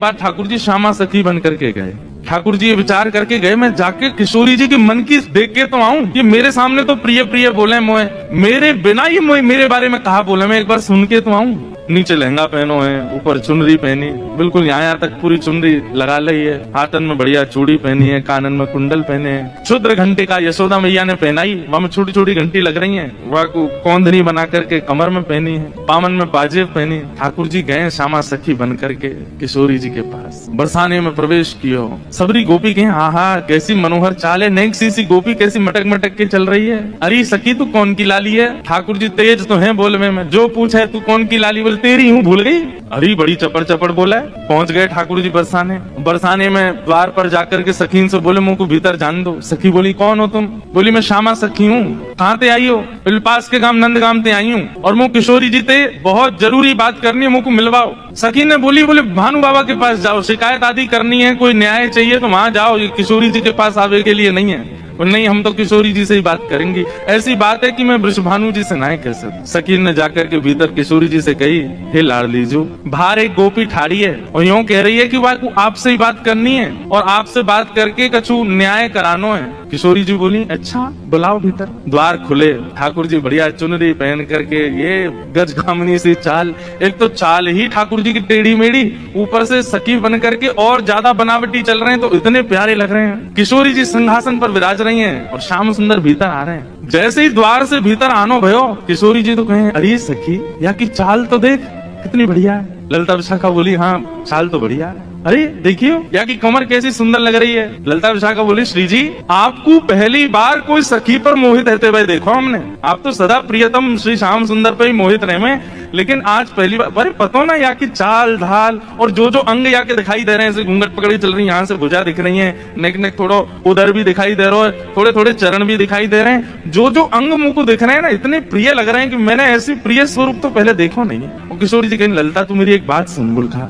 बात ठाकुर जी श्यामा सखी बन करके गए। ठाकुर जी ये विचार करके गए, मैं जाके किशोरी जी के मन की देख के तो आऊं। ये मेरे सामने तो प्रिय प्रिय बोले मोए, मेरे बिना ही मोए मेरे बारे में कहा बोले, मैं एक बार सुन के तो आऊं। नीचे लहंगा पहनो है, ऊपर चुनरी पहनी, बिल्कुल यहाँ तक पूरी चुनरी लगा ली है, हाथन में बढ़िया चूड़ी पहनी है, कानन में कुंडल पहने हैं, क्षुद्र घंटे का यशोदा मैया ने पहनाई, वहां में छोटी छोटी घंटी लग रही है, वह कौंधनी बना करके कमर में पहनी है, पामन में बाजे पहनी। ठाकुर जी गए श्यामा सखी बन करके किशोरी जी के पास, बरसाने में प्रवेश किया। सबरी गोपी कहे हाँ हाँ कैसी मनोहर चाल है, नेक सी गोपी कैसी मटक मटक के चल रही है। अरे सखी तू कौन की लाली है? ठाकुर जी तेज तो है बोलने में, जो पूछा है तू कौन की लाली, बोले तेरी हूँ, भूल गई। अरे बड़ी चपड़ चपड़ बोला है। पहुंच गए ठाकुर जी बरसाने में द्वार पर जाकर के सखीन से बोले मुझको भीतर जान दो। सखी बोली कौन हो तुम? बोली मैं श्यामा सखी हूँ। कहाँ ते आई हो? बोले पास के गांव नंदगाम ते आई हूँ, और मुझ किशोरी जी ते बहुत जरूरी बात करनी है, मुझको मिलवाओ। सखी ने बोली बोले भानु बाबा के पास जाओ, शिकायत आदि करनी है, कोई न्याय चाहिए तो वहां जाओ, ये किशोरी जी के पास आवे के लिए नहीं है। नहीं हम तो किशोरी जी से ही बात करेंगे, ऐसी बात है कि मैं वृषभानु जी से ना कह सकती। सखी ने जाकर के भीतर किशोरी जी से कही हे लाडली जो, बाहर एक गोपी ठाड़ी है और यूं कह रही है कि वाकू आपसे ही बात करनी है और आपसे बात करके कछु न्याय करानो है। किशोरी जी बोली अच्छा बुलाओ भीतर। द्वार खुले, ठाकुर जी बढ़िया चुनरी पहन करके, ये गजगामिनी सी चाल, एक तो चाल ही ठाकुर जी की टेढ़ी मेढ़ी, ऊपर से सखी बन करके और ज्यादा बनावटी चल रहे हैं, तो इतने प्यारे लग रहे हैं। किशोरी जी सिंहासन पर विराज रही हैं और श्याम सुंदर भीतर आ रहे हैं। जैसे ही द्वार से भीतर आनो भयो, किशोरी जी तो कहें अरे सखी या की चाल तो देख कितनी बढ़िया है। ललिता विशाखा बोली हाँ चाल तो बढ़िया है। अरे देखियो या की कमर कैसी सुंदर लग रही है। ललिता विशाखा बोली श्री जी आपको पहली बार कोई सखी पर मोहित रहते हुए देखो हमने, आप तो सदा प्रियतम श्री श्याम सुंदर पे ही मोहित रहे में, लेकिन आज पहली बार। अरे पता ना या की चाल ढाल और जो जो अंग या के दिखाई दे रहे हैं, घूंघट पकड़ी चल रही है, यहाँ से भुजा दिख रही है, नेक नेक थोड़ा उधर भी दिखाई दे रहा है, थोड़े थोड़े चरण भी दिखाई दे रहे हैं, जो जो अंग मुंह को दिख रहे हैं ना इतने प्रिय लग रहे हैं कि मैंने ऐसी प्रिय स्वरूप तो पहले देखो नहीं है। किशोरी जी कहें ललिता तू मेरी एक बात सुन, बुलखा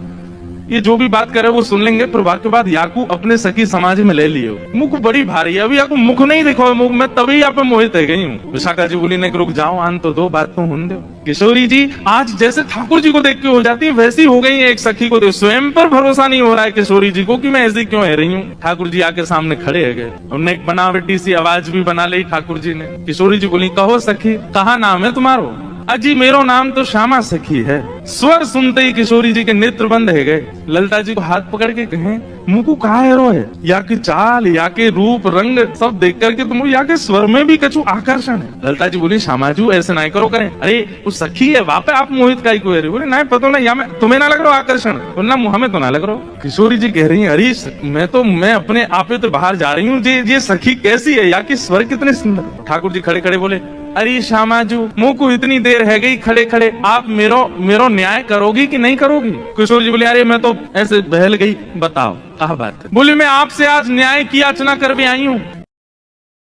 ये जो भी बात करे वो सुन लेंगे, पर बात के बाद याकू अपने सखी समाज में ले लियो, मुख बड़ी भारी है, अभी याकू मुख नहीं देखो, मुख मैं तभी यहाँ पे मोहित है गई हूँ। विशाखा जी बोली नहीं रुक जाओ आन तो दो, बात तो होने दो। किशोरी जी आज जैसे ठाकुर जी को देख के हो जाती है वैसी हो गई है, एक सखी को देख स्वयं पर भरोसा नहीं हो रहा है किशोरी जी को कि मैं ऐसी क्यों है रही हूँ। ठाकुर जी आके सामने खड़े है गए, उन्हें एक बनावटी सी आवाज भी बना ली ठाकुर जी ने। किशोरी जी बोली कहो सखी कहा नाम है तुम्हारो? अजी मेरो नाम तो श्यामा सखी है। स्वर सुनते ही किशोरी जी के नेत्र बंद है गए। ललिता जी को हाथ पकड़ के कहें मुझको कहा हेरो है, या की चाल या के रूप रंग सब देख करके तुम या के स्वर में भी कछु आकर्षण है। ललिता जी बोली श्यामाजू ऐसे ना करो करें, अरे वो सखी है वापे आप मोहित का ही को बोले ना पता ना या मैं तुम्हें ना लग रहा आकर्षण, बोलना हमें तो ना लग रहा। किशोरी जी कह रही है अरे मैं अपने आपे तो बाहर जा रही हूँ, ये सखी कैसी है, या की स्वर कितने सुंदर। ठाकुर जी खड़े खड़े बोले अरे श्यामाजू मुंह को इतनी देर है गई खड़े खड़े, आप मेरो न्याय करोगी कि नहीं करोगी? किशोर जी बोले अरे मैं तो ऐसे बहल गई, बताओ क्या बात है? बोले मैं आपसे आज न्याय की याचना कर भी आई हूँ।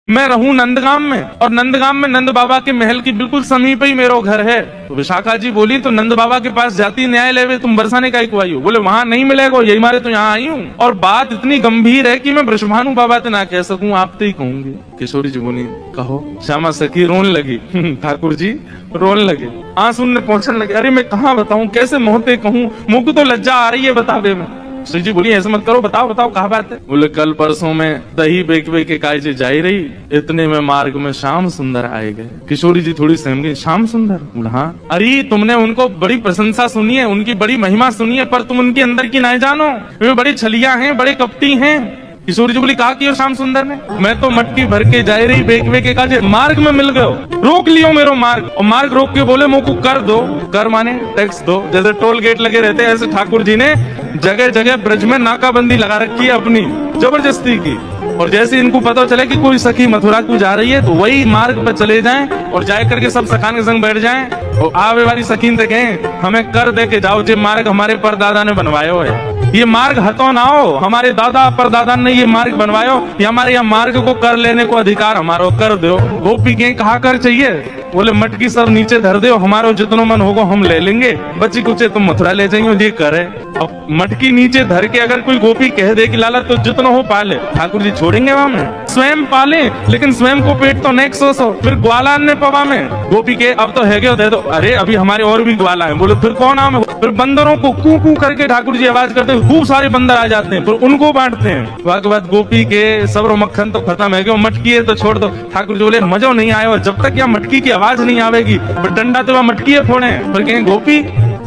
मैं रहूं नंदगाम में और नंदगाम में नंद बाबा के महल की बिल्कुल समीप ही मेरा घर है। तो विशाखा जी बोली तो नंद बाबा के पास जाती न्याय लेवे, तुम बरसाने का आई हो? बोले वहां नहीं मिलेगा, यही मारे तो यहाँ आई हूँ, और बात इतनी गंभीर है कि मैं वृषभानु बाबा से ना कह सकूं, आप तो ही कहूंगी। किशोरी जी बोली कहो। श्यामा सखी रोने लगी। ठाकुर जी रोने लगे, आंसू ने पहुंचने लगे। अरे मैं कहाँ बताऊं, कैसे मोहते कहूँ, मुझ को तो लज्जा आ रही है बतावे में। श्री जी बोली ऐसे मत करो, बताओ बताओ कहा बात है? बोले कल परसों में दही बेक बेक के कायजे जाई रही, इतने में मार्ग में श्याम सुंदर आए गए। किशोरी जी थोड़ी सहम गई, श्याम सुंदर? हाँ। अरे तुमने उनको बड़ी प्रशंसा सुनी है, उनकी बड़ी महिमा सुनी है, पर तुम उनके अंदर की नहीं जानो, वे बड़ी छलिया हैं, बड़े कपटी हैं। किशोरी जी बोली कहा कि श्याम सुंदर ने, मैं तो मटकी भर के जा रही बेक बेक के काजे, मार्ग में मिल गयो, रोक लियो मेरो मार्ग, और मार्ग रोक के बोले मुझको कर दो। कर माने टैक्स दो, जैसे टोल गेट लगे रहते हैं ऐसे ठाकुर जी ने जगह जगह ब्रज में नाकाबंदी लगा रखी है अपनी जबरदस्ती की, और जैसे इनको पता चले कि कोई सखी मथुरा को जा रही है तो वही मार्ग पर चले जाएं और जाए करके सब सखान के संग बैठ जाएं और आवे वाली सखीन से कहें हमें कर दे के जाओ, ये मार्ग हमारे परदादा ने बनवायो है, ये मार्ग हतो ना हो, हमारे दादा परदादा ने ये मार्ग बनवायो, ये हमारे यहाँ मार्ग को कर लेने को अधिकार हमारो, कर दो। गोपी के कहा कर चाहिए बोले मटकी सर नीचे धर दो, हमारो जितनो मन होगो हम ले लेंगे, बची कुछ तुम मथुरा ले जाएंगे, ये करे। अब मटकी नीचे धर के अगर कोई गोपी कह दे कि लाला तो जितना हो पाले, ठाकुर जी छोड़ेंगे वहां में? स्वयं पाले, लेकिन स्वयं को पेट तो नेक्स्ट सो। फिर ग्वाला ने पवा में गोपी के अब तो है दे दो, अरे अभी हमारे और भी ग्वाला है, बोले फिर कौन आम है? फिर बंदरों को कू कू करके ठाकुर जी आवाज करते हैं, खूब सारे बंदर आ जाते हैं, फिर उनको बांटते हैं। उसके बाद गोपी के सब्र मक्खन तो खत्म है, क्यों मटकी है तो छोड़ दो। ठाकुर जी बोले मजा नहीं आया, जब तक यहाँ मटकी की आवाज नहीं आवेगी डंडा तो वह मटकी है फोड़े। फिर कहें गोपी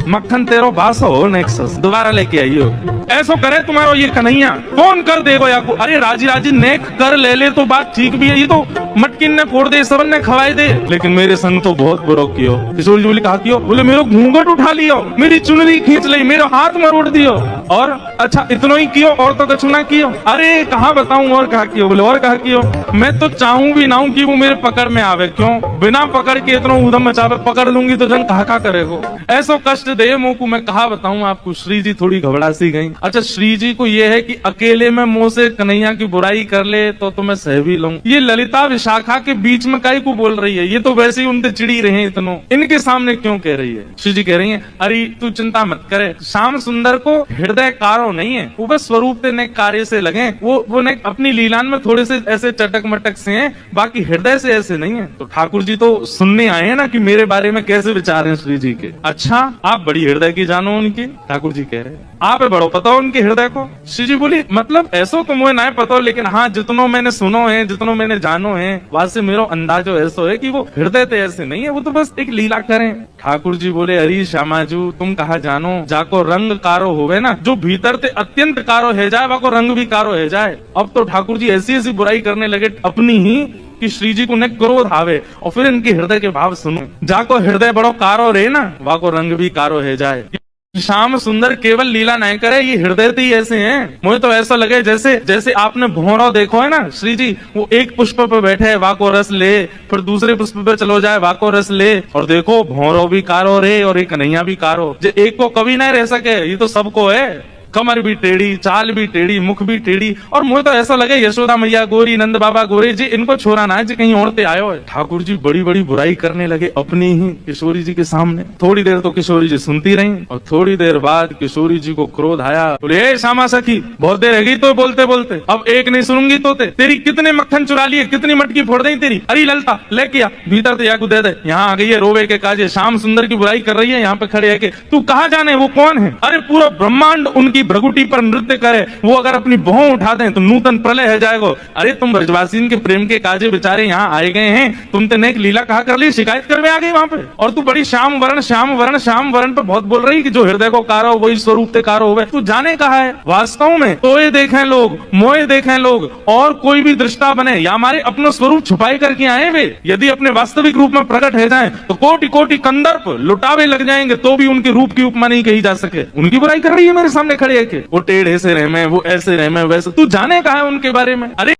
मक्खन तेरो बास हो नेक्सस, दोबारा लेके आइयो। ऐसो करे तुम्हारो ये कन्हैया, फोन कर देगो या को, अरे राजी राजी नेक कर ले तो बात ठीक भी है, ये तो मटकिन ने फोड़ दे, सबन ने खवाए दे, लेकिन मेरे संग तो बहुत बुरो कियो। किशोर जी बोले कहा कियो? बोले मेरो घूंघट उठा लियो, मेरी चुनरी खींच ली, मेरे हाथ में रोट दियो, और अच्छा इतना ही कियो और तो कछु ना कियो। अरे कहाँ बताऊं और कहा कियो? बोले और कहा कियो? मैं तो चाहूं भी ना हूं कि वो मेरे पकड़ में आवे, क्यों बिना पकड़ के इतना उधम मचावे, पकड़ लूंगी तो जन कहा करेगो, ऐसो कष्ट दे मोकू। मैं कहा बताऊं आपको। श्री जी थोड़ी घबरा सी गई। अच्छा श्री जी को ये है कि अकेले में मुंह से कन्हैया की बुराई कर ले तो मैं सह भी लूं, ये ललिता विशाखा के बीच में काई को बोल रही है, ये तो वैसे ही उनसे चिड़ी रहे इतनो, इनके सामने क्यों कह रही है? श्री जी कह रही है अरे तू चिंता मत करे, श्याम सुंदर को हृदय कारो नहीं है, वो बस स्वरूप ने कार्य से लगे, वो ने अपनी लीलान में थोड़े से ऐसे चटक मटक से हैं, बाकी हृदय से ऐसे नहीं है। तो ठाकुर जी तो सुनने आए हैं ना कि मेरे बारे में कैसे विचार हैं श्री जी के। अच्छा आप बड़ी हृदय की जानो उनकी? ठाकुर जी कह रहे आप बड़ो पता हो उनके हृदय को। श्री जी बोली मतलब ऐसो तो मुझे ना पता, लेकिन हाँ जितनो मैंने सुनो है, जितनो मैंने जानो है, वहां से मेरा अंदाजो ऐसो है कि वो हृदय तो ऐसे नहीं है, वो तो बस एक लीला करें। ठाकुर जी बोले अरे श्यामाजू तुम कहा जानो, जाको रंग कारो होवे ना, जो भीतर ते अत्यंत कारो है जाए वाको रंग भी कारो है जाए। अब तो ठाकुर जी ऐसी ऐसी बुराई करने लगे अपनी ही कि श्री जी को न क्रोध आवे, और फिर इनके हृदय के भाव सुनो, जाको हृदय बड़ो कारो रे ना वाको रंग भी कारो है जाए। श्याम सुंदर केवल लीला नहीं करे, ये हृदय ही ऐसे हैं। मुझे तो ऐसा लगे जैसे जैसे आपने भौरा देखो है ना श्री जी, वो एक पुष्प पे बैठे है वाको रस ले, फिर दूसरे पुष्प पे चलो जाए वाको रस ले, और देखो भौरो भी कारो रे और एक कन्हैया भी कारो, जो एक को कभी नहीं रह सके, ये तो सबको है, कमर भी टेढ़ी, चाल भी टेढ़ी, मुख भी टेढ़ी, और मुझे तो ऐसा लगे यशोदा मैया गोरी, नंद बाबा गोरे जी, इनको छोरा ना है जी कहीं औरतें आयो है। ठाकुर जी बड़ी बड़ी बुराई करने लगे अपनी ही किशोरी जी के सामने। थोड़ी देर तो किशोरी जी सुनती रही, और थोड़ी देर बाद किशोरी जी को क्रोध आया, बोले ए श्यामा सखी बहुत देर रह गई तो बोलते बोलते, अब एक नहीं सुनूंगी तो तेरी कितने मक्खन चुरा लिए, कितनी मटकी फोड़ दी तेरी, अरे ललता लेके आ भीतर तो याकू दे दे, यहाँ आ गई है रोवे के काजे, श्याम सुंदर की बुराई कर रही है, यहाँ पे खड़े है के तू कहाँ जाने वो कौन है? अरे पूरा ब्रह्मांड उनकी भ्रगुटी पर नृत्य करे, वो अगर अपनी भौं उठा दें तो नूतन प्रलय है जाएगा। अरे तुम ब्रजवासी के प्रेम के काजे बेचारे यहाँ आए गए हैं, तुम तो नेक लीला कहा कर ली, शिकायत करवे आ गई वहां पे, और तू बड़ी श्याम वरण श्याम वरण श्याम वरण पे बहुत बोल रही कि जो हृदय को कारो वही स्वरूप ते कारो होवे। तू जाने कहा है वास्तव में तोए देखें लोग, मोए देखें लोग, और कोई भी दृष्टा बने या हमारे अपना स्वरूप छुपाई करके आए वे, यदि अपने वास्तविक रूप में प्रकट है जाए तो कोटि कोटि कंदर्प लुटावे लग जाएंगे, तो भी उनके रूप की उपमा नहीं कही जा सके। उनकी बुराई कर रही है मेरे सामने खड़े है, वो टेढ़े से रहे में, वो ऐसे रहे में, वैसे तू जाने कहा है उनके बारे में? अरे